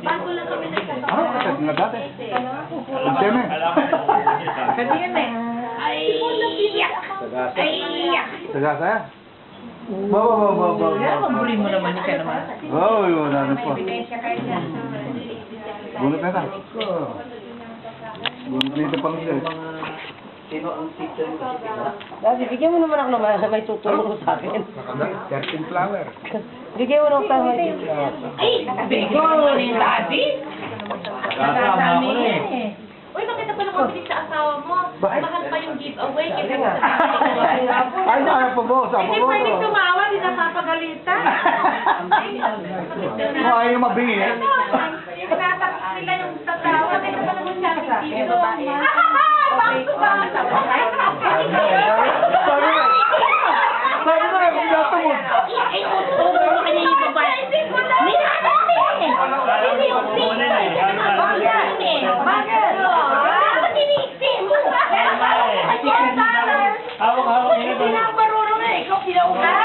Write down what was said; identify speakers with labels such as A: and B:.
A: Bago lang kami nagkasama.
B: Ano? Kasi nga dati. Antene.
C: Kanina eh.
A: Ay, iyak. Ay, iyak.
B: Sagasa yan. Bawa.
C: Kaya mabuli mo naman ka naman.
B: Oh, yun. Ano po.
A: Ebidensya kayo dyan.
B: Bunot na ito. Bunot na ito pang siya.
D: Sino ang teacher ko?
E: Daddy, bigyan mo naman ako naman na may tutulong sa akin.
B: 13 flower.
E: Bigyan mo naman ako may
A: Ay, bego ni Daddy.
D: Kasama ako na eh.
A: Uy, bakit na pala mabilis sa asawa mo? Mahal pa yung giveaway.
B: Ay, na po po. Sa po
A: Hindi
B: po.
A: pwedeng tumawa, di napapagalitan.
B: Ayaw mabingi eh.
A: Tinatakot nila yung tatawa. Bakit na pala mo siya yung babae? Bakit ba?
B: Sabi na, pinato mo.
A: Ay, utulo mo kanya yung babae. Hindi yung bakit? Bakit iniisip mo?
D: Hawak-hawak
A: Hindi na marunong na ikaw pinauga.